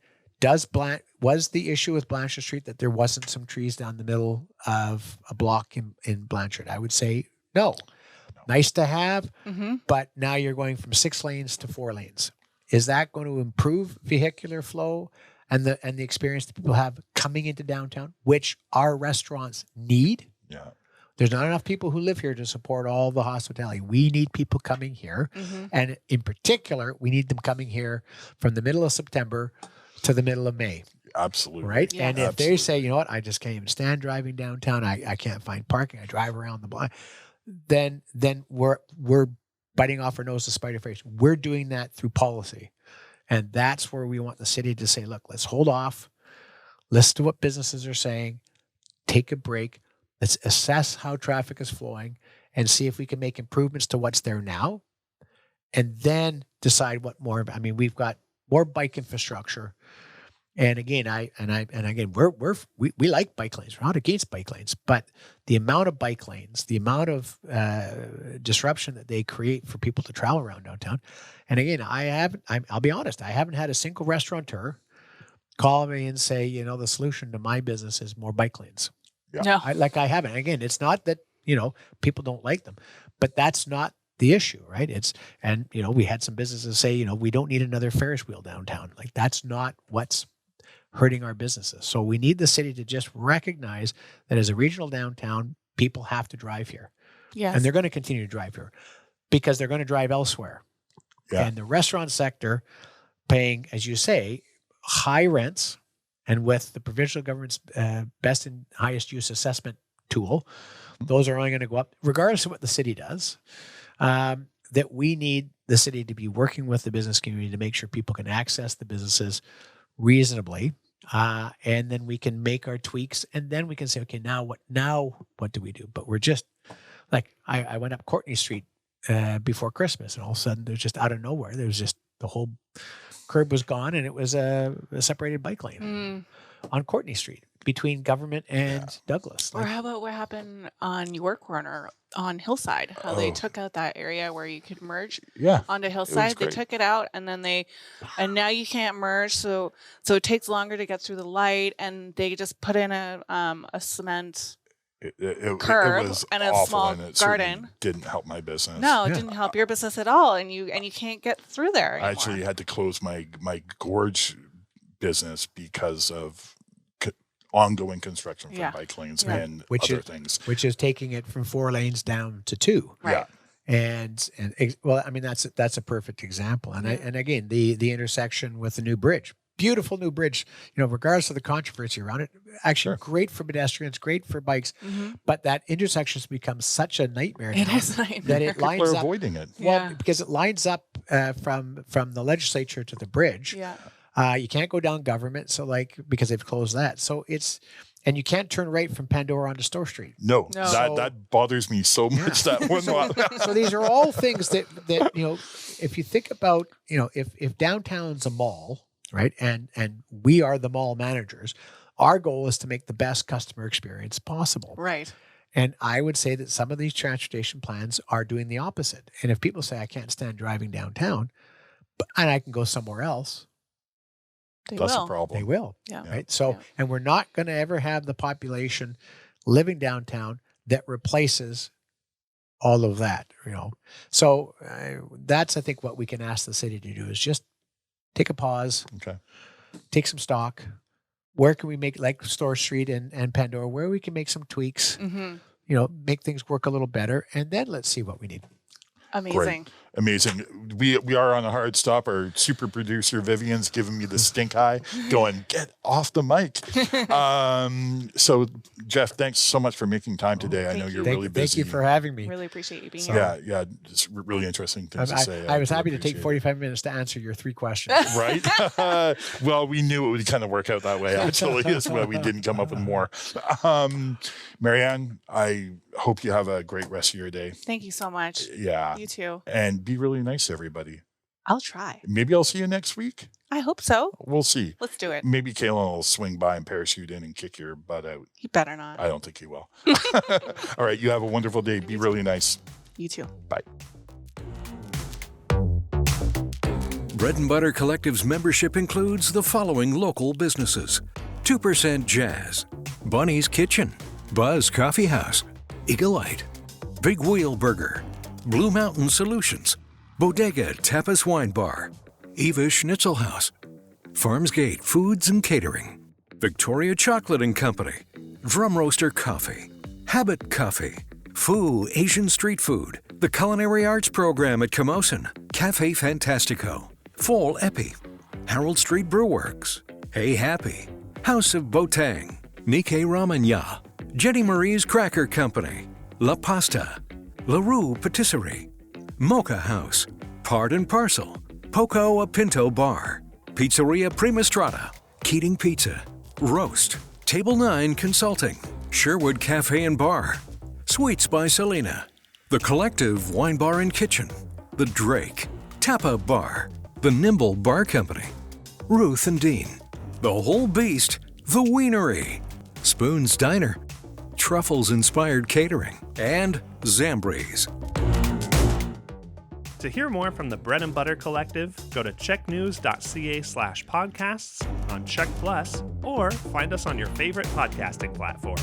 C: was the issue with Blanchard Street that there wasn't some trees down the middle of a block in Blanchard? I would say no. Nice to have, but now you're going from 6 lanes to 4 lanes. Is that going to improve vehicular flow and the experience that people have coming into downtown, which our restaurants need?
D: Yeah.
C: There's not enough people who live here to support all the hospitality. We need people coming here. And in particular, we need them coming here from the middle of September to the middle of May.
D: Absolutely.
C: Right?
E: Yeah.
C: And if they say, you know what, I just can't even stand driving downtown. I can't find parking. I drive around the block. Then we're biting off our nose to spite our face. We're doing that through policy. And that's where we want the city to say, look, let's hold off. Listen to what businesses are saying. Take a break. Let's assess how traffic is flowing and see if we can make improvements to what's there now, and then decide what more. I mean, we've got more bike infrastructure. And again, we like bike lanes. We're not against bike lanes, but the amount of bike lanes, the amount of disruption that they create for people to travel around downtown. And again, I'll be honest, I haven't had a single restaurateur call me and say, the solution to my business is more bike lanes.
D: Yeah.
E: No.
C: I haven't. Again, it's not that, people don't like them, but that's not the issue, right? We had some businesses say, we don't need another Ferris wheel downtown. Like, that's not what's hurting our businesses. So we need the city to just recognize that as a regional downtown, people have to drive here.
E: Yes.
C: And they're going to continue to drive here because they're going to drive elsewhere.
D: Yeah.
C: And the restaurant sector paying, as you say, high rents, and with the provincial government's best and highest use assessment tool, those are only going to go up regardless of what the city does. That we need the city to be working with the business community to make sure people can access the businesses reasonably. And then we can make our tweaks, and then we can say, okay, now what do we do? But we're just like, I went up Courtney Street before Christmas, and all of a sudden there's just out of nowhere, there was just the whole curb was gone, and it was a separated bike lane on Courtney Street between Government and Douglas.
E: Or how about what happened on your corner on Hillside? How they took out that area where you could merge onto Hillside. They took it out, and then and now you can't merge. So it takes longer to get through the light, and they just put in a cement curb
D: it was
E: and a
D: awful,
E: small
D: and it
E: garden.
D: didn't help my business.
E: No, it didn't help your business at all, and you can't get through there anymore.
D: I actually had to close my gorge business because of ongoing construction for bike lanes and other things,
C: which is taking it from 4 lanes down to 2.
E: Right.
C: And well, I mean, that's a perfect example. And and again, the intersection with the new bridge, beautiful new bridge, regardless of the controversy around it, actually great for pedestrians, great for bikes. But that intersection has become such a nightmare
E: It
C: now
E: is a nightmare.
C: that it
D: people
C: lines
D: are
C: up.
D: avoiding it.
C: Well, because it lines up from the legislature to the bridge.
E: Yeah.
C: You can't go down Government, so because they've closed that. So and you can't turn right from Pandora onto Store Street.
D: No.
C: So-
D: That bothers me so much. That one.
C: So these are all things that if you think about, if downtown's a mall, right, and we are the mall managers, our goal is to make the best customer experience possible.
E: Right.
C: And I would say that some of these transportation plans are doing the opposite. And if people say, I can't stand driving downtown, and I can go somewhere else,
D: That's
E: will.
D: a problem.
C: they will.
E: Yeah.
C: Right. So, and we're not going to ever have the population living downtown that replaces all of that, So that's, I think, what we can ask the city to do is just take a pause,
D: Okay.
C: take some stock. Where can we make, like Store Street and Pandora, where we can make some tweaks, make things work a little better, and then let's see what we need.
E: Amazing.
D: Great. Amazing. We are on a hard stop. Our super producer Vivian's giving me the stink eye, going, get off the mic. So Jeff, thanks so much for making time today. I know you're really busy.
C: Thank you for having me.
E: Really appreciate you being here.
D: Yeah, it's really interesting things to say.
C: I was happy to
D: appreciate
C: take
D: it.
C: 45 minutes to answer your 3 questions.
D: Right? Well, we knew it would kind of work out that way, actually. That's why we didn't come up with more. Maryanne, I hope you have a great rest of your day.
E: Thank you so much.
D: Yeah.
E: You too.
D: And be really nice to everybody.
E: I'll try.
D: Maybe I'll see you next week.
E: I hope so.
D: We'll see.
E: Let's do it.
D: Maybe Kalen will swing by and parachute in and kick your butt out.
E: You better not.
D: I don't think he will. All right. You have a wonderful day. Be really nice.
E: You too.
D: Bye.
A: Bread and Butter Collective's membership includes the following local businesses: 2% Jazz, Bunny's Kitchen, Buzz Coffee House, Eagle-Ite, Big Wheel Burger, Blue Mountain Solutions, Bodega Tapas Wine Bar, Eva Schnitzel House, Farmsgate Foods and Catering, Victoria Chocolate and Company, Drum Roaster Coffee, Habit Coffee, Foo Asian Street Food, the Culinary Arts Program at Camosun, Cafe Fantastico, Fall Epi, Harold Street Brewworks, Hey Happy, House of Botang, Nikkei Ramen Ya, Jenny Marie's Cracker Company, La Pasta, La Rue Patisserie, Mocha House, Part and Parcel, Poco a Pinto Bar, Pizzeria Prima Strada, Keating Pizza, Roast, Table 9 Consulting, Sherwood Cafe and Bar, Sweets by Selena, The Collective Wine Bar and Kitchen, The Drake, Tapa Bar, The Nimble Bar Company, Ruth and Dean, The Whole Beast, The Wienery, Spoon's Diner, Truffles Inspired Catering, and Zambries.
B: To hear more from the Bread and Butter Collective, go to checknews.ca/podcasts on Check Plus, or find us on your favorite podcasting platform.